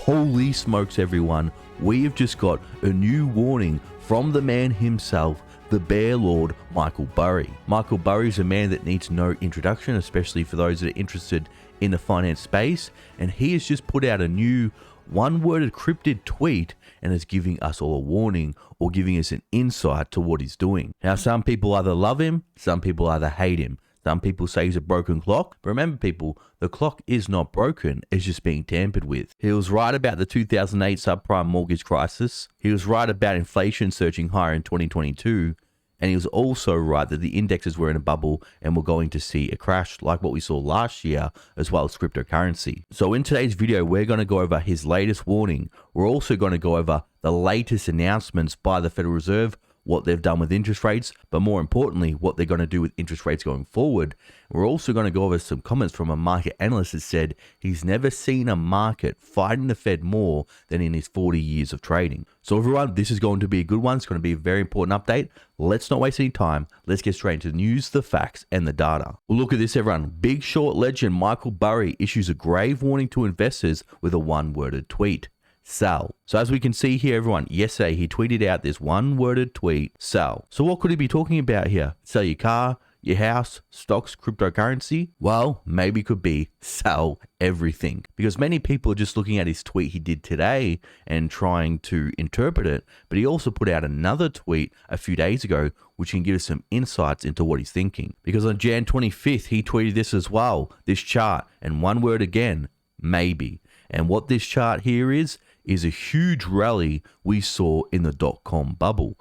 Holy smokes, everyone. We have just got a new warning from the man himself, the Bear Lord, Michael Burry. Michael Burry is a man that needs no introduction, especially for those that are interested in the finance space. And he has just put out a new one-worded cryptid tweet and is giving us all a warning or giving us an insight to what he's doing. Now, some people either love him, some people either hate him. Some people say he's a broken clock, but remember people, the clock is not broken, it's just being tampered with. He was right about the 2008 subprime mortgage crisis. He was right about inflation surging higher in 2022. And he was also right that the indexes were in a bubble and we're going to see a crash like what we saw last year, as well as cryptocurrency. So in today's video, we're going to go over his latest warning. We're also going to go over the latest announcements by the Federal Reserve, what they've done with interest rates, but more importantly, what they're going to do with interest rates going forward. We're also going to go over some comments from a market analyst that said he's never seen a market fighting the Fed more than in his 40 years of trading. So everyone, this is going to be a good one. It's going to be a very important update. Let's not waste any time. Let's get straight into the news, the facts, and the data. Well, look at this, everyone. Big short legend Michael Burry issues a grave warning to investors with a one-worded tweet. Sell. So as we can see here, everyone, yesterday he tweeted out this one-worded tweet, sell. So what could he be talking about here? Sell your car, your house, stocks, cryptocurrency? Well, maybe it could be sell everything. Because many people are just looking at his tweet he did today and trying to interpret it. But he also put out another tweet a few days ago, which can give us some insights into what he's thinking. Because on Jan 25th, he tweeted this as well, this chart, and one word again, maybe. And what this chart here is a huge rally we saw in the dot-com bubble.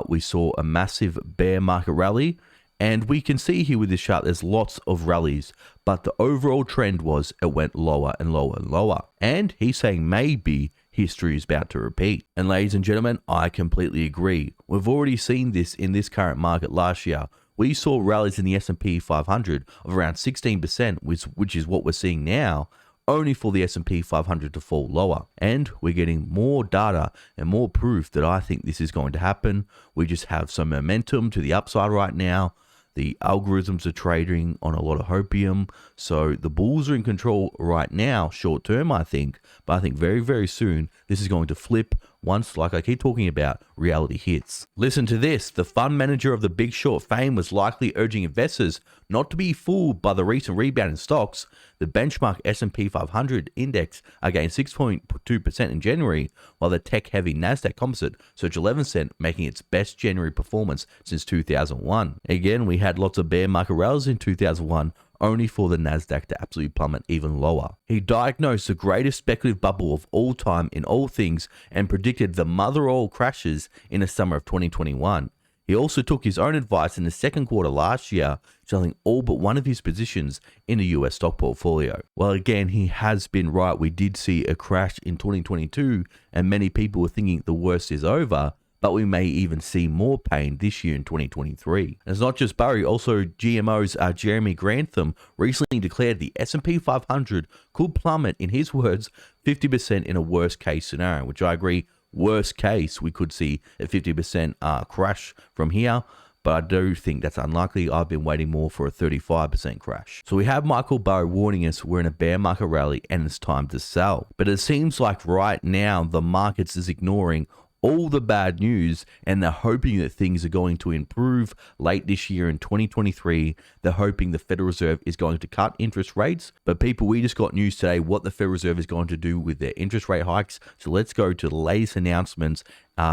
We saw a massive bear market rally, and we can see here with this chart there's lots of rallies, but the overall trend was it went lower and lower and lower. And he's saying maybe history is about to repeat. And ladies and gentlemen, I completely agree. We've already seen this in this current market last year. We saw rallies in the S&P 500 of around 16%, which is what we're seeing now, only for the S&P 500 to fall lower. And we're getting more data and more proof that I think this is going to happen. We just have some momentum to the upside right now. The algorithms are trading on a lot of hopium. So the bulls are in control right now, short term, I think. But I think very, very soon, this is going to flip once, like I keep talking about, reality hits. Listen to this. The fund manager of the Big Short fame was likely urging investors not to be fooled by the recent rebound in stocks. The benchmark S&P 500 index gained 6.2% in January, while the tech-heavy NASDAQ composite surged 11%, making its best January performance since 2001. Again, we had lots of bear market rallies in 2001, only for the NASDAQ to absolutely plummet even lower. He diagnosed the greatest speculative bubble of all time in all things and predicted the mother oil crashes in the summer of 2021. He also took his own advice in the second quarter last year, selling all but one of his positions in the US stock portfolio. Well, again, he has been right. We did see a crash in 2022, and many people were thinking the worst is over, but we may even see more pain this year in 2023. And it's not just Burry, also GMO's Jeremy Grantham recently declared the S&P 500 could plummet, in his words, 50% in a worst case scenario, which I agree, worst case, we could see a 50% crash from here. But I do think that's unlikely. I've been waiting more for a 35% crash. So we have Michael Burry warning us we're in a bear market rally and it's time to sell. But it seems like right now the markets is ignoring all the bad news and they're hoping that things are going to improve late this year in 2023. They're hoping the Federal Reserve is going to cut interest rates. But people, we just got news today what the Federal Reserve is going to do with their interest rate hikes. So let's go to the latest announcements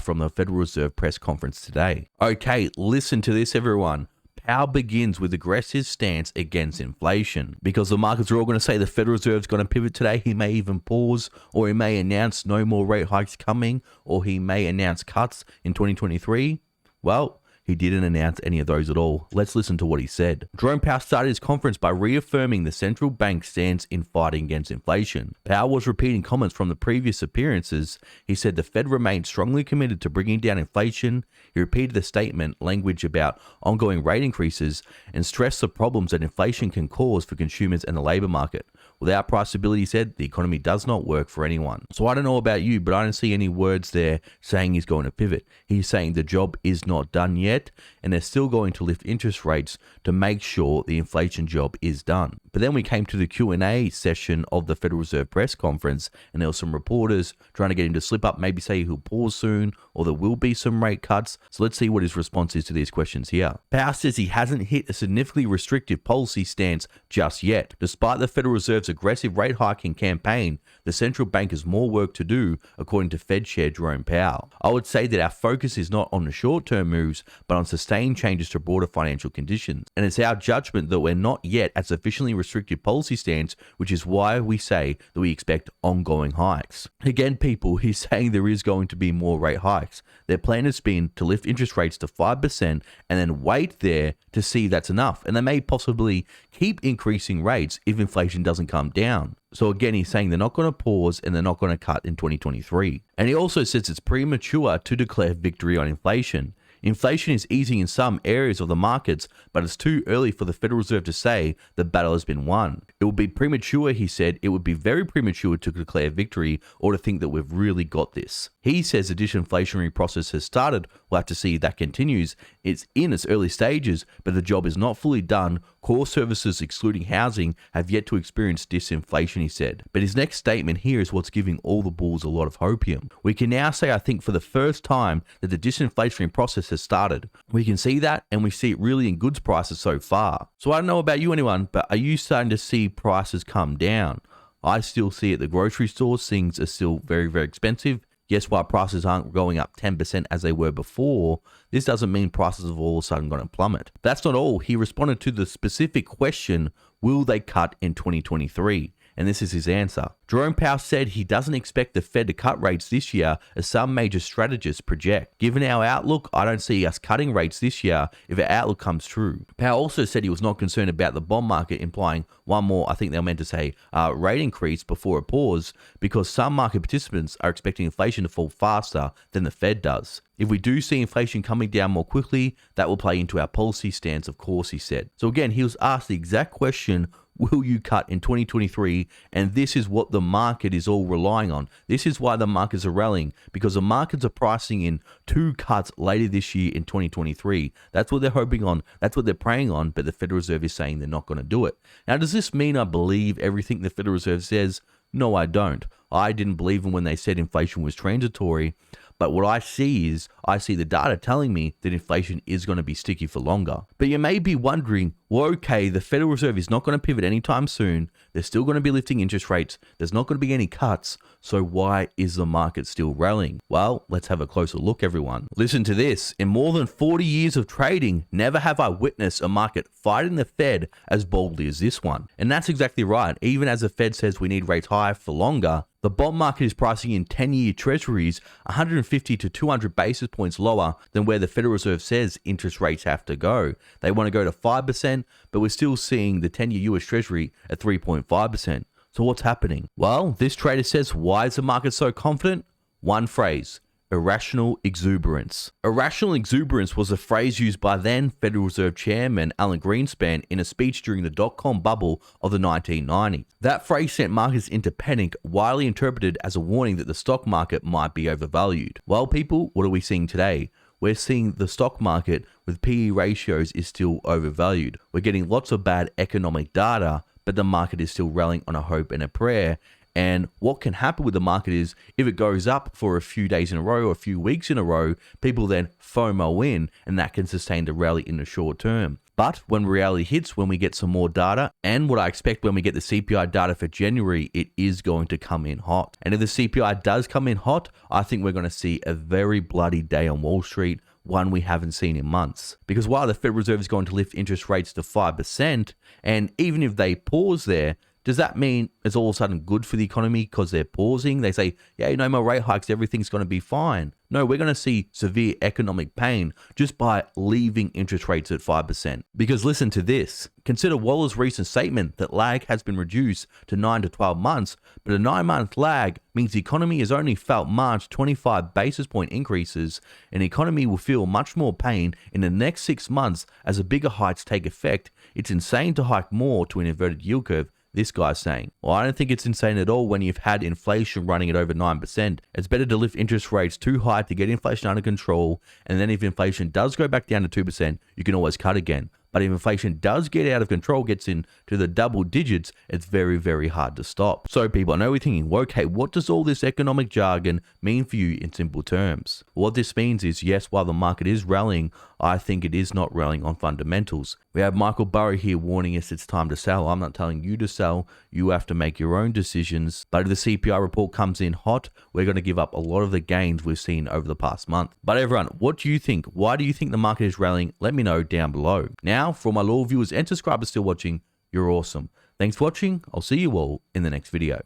from the Federal Reserve press conference today. Okay, listen to this, everyone. Powell begins with aggressive stance against inflation. Because the markets are all going to say the Federal Reserve is going to pivot today, he may even pause, or he may announce no more rate hikes coming, or he may announce cuts in 2023. Well, he didn't announce any of those at all. Let's listen to what he said. Jerome Powell started his conference by reaffirming the central bank's stance in fighting against inflation. Powell was repeating comments from the previous appearances. He said the Fed remained strongly committed to bringing down inflation. He repeated the statement, language about ongoing rate increases, and stressed the problems that inflation can cause for consumers and the labor market. Without price stability, he said, the economy does not work for anyone. So I don't know about you, but I don't see any words there saying he's going to pivot. He's saying the job is not done yet. yet, and they're still going to lift interest rates to make sure the inflation job is done. But then we came to the Q&A session of the Federal Reserve press conference, and there were some reporters trying to get him to slip up, maybe say he'll pause soon, or there will be some rate cuts. So let's see what his response is to these questions here. Powell says he hasn't hit a significantly restrictive policy stance just yet. Despite the Federal Reserve's aggressive rate hiking campaign, the central bank has more work to do, according to Fed Chair Jerome Powell. I would say that our focus is not on the short-term moves, but on sustained changes to broader financial conditions. And it's our judgment that we're not yet at sufficiently restrictive policy stance, which is why we say that we expect ongoing hikes. Again, people, he's saying there is going to be more rate hikes. Their plan has been to lift interest rates to 5% and then wait there to see if that's enough. And they may possibly keep increasing rates if inflation doesn't come down. So again, he's saying they're not going to pause and they're not going to cut in 2023. And he also says it's premature to declare victory on inflation. Inflation is easing in some areas of the markets, but it's too early for the Federal Reserve to say the battle has been won. It would be premature, he said, it would be very premature to declare victory or to think that we've really got this. He says the disinflationary process has started. We'll have to see if that continues. It's in its early stages, but the job is not fully done. Core services, excluding housing, have yet to experience disinflation, he said. But his next statement here is what's giving all the bulls a lot of hopium. We can now say, I think, for the first time that the disinflationary process has started. We can see that, and we see it really in goods prices so far. So I don't know about you, anyone, but are you starting to see prices come down? I still see at the grocery stores, things are still very, very expensive. Yes, while prices aren't going up 10% as they were before, this doesn't mean prices have all of a sudden going to plummet. That's not all. He responded to the specific question, will they cut in 2023? And this is his answer. Jerome Powell said he doesn't expect the Fed to cut rates this year as some major strategists project. Given our outlook, I don't see us cutting rates this year if our outlook comes true. Powell also said he was not concerned about the bond market, implying one more, I think they were meant to say, rate increase before a pause, because some market participants are expecting inflation to fall faster than the Fed does. If we do see inflation coming down more quickly, that will play into our policy stance, of course, he said. So again, he was asked the exact question, will you cut in 2023? And this is what the market is all relying on. This is why the markets are rallying, because the markets are pricing in 2 cuts later this year in 2023. That's what they're hoping on. That's what they're praying on. But the Federal Reserve is saying they're not going to do it. Now, does this mean I believe everything the Federal Reserve says? No, I don't. I didn't believe them when they said inflation was transitory. But what I see is, I see the data telling me that inflation is going to be sticky for longer. But you may be wondering, well, okay, the Federal Reserve is not going to pivot anytime soon. They're still going to be lifting interest rates. There's not going to be any cuts. So why is the market still rallying? Well, let's have a closer look, everyone. Listen to this. In more than 40 years of trading, never have I witnessed a market fighting the Fed as boldly as this one. And that's exactly right. Even as the Fed says we need rates higher for longer, the bond market is pricing in 10-year treasuries 150 to 200 basis points lower than where the Federal Reserve says interest rates have to go. They want to go to 5%, but we're still seeing the 10-year US Treasury at 3.5%. So what's happening? Well, this trader says, why is the market so confident? One phrase: irrational exuberance. Irrational exuberance was a phrase used by then Federal Reserve Chairman Alan Greenspan in a speech during the dot-com bubble of the 1990s. That phrase sent markets into panic, widely interpreted as a warning that the stock market might be overvalued. Well, people, what are we seeing today? We're seeing the stock market with PE ratios is still overvalued. We're getting lots of bad economic data, but the market is still rallying on a hope and a prayer. And what can happen with the market is, if it goes up for a few days in a row or a few weeks in a row, people then FOMO in, and that can sustain the rally in the short term. But when reality hits, when we get some more data, and what I expect when we get the CPI data for January, it is going to come in hot. And if the CPI does come in hot, I think we're going to see a very bloody day on Wall Street, one we haven't seen in months. Because while the Federal Reserve is going to lift interest rates to 5%, and even if they pause there, does that mean it's all of a sudden good for the economy because they're pausing? They say, yeah, no more rate hikes, everything's going to be fine. No, we're going to see severe economic pain just by leaving interest rates at 5%. Because listen to this. Consider Waller's recent statement that lag has been reduced to 9 to 12 months, but a 9-month lag means the economy has only felt March 25 basis point increases, and the economy will feel much more pain in the next 6 months as the bigger hikes take effect. It's insane to hike more to an inverted yield curve This guy's saying, well, I don't think it's insane at all when you've had inflation running at over 9%. It's better to lift interest rates too high to get inflation under control, and then if inflation does go back down to 2%, you can always cut again. But if inflation does get out of control, gets into the double digits, it's very, very hard to stop. So people, I know we're thinking, well, okay, what does all this economic jargon mean for you in simple terms? What this means is, yes, while the market is rallying, I think it is not rallying on fundamentals. We have Michael Burry here warning us it's time to sell. I'm not telling you to sell. You have to make your own decisions. But if the CPI report comes in hot, we're going to give up a lot of the gains we've seen over the past month. But everyone, what do you think? Why do you think the market is rallying? Let me know down below. Now, for my loyal viewers and subscribers still watching, you're awesome. Thanks for watching. I'll see you all in the next video.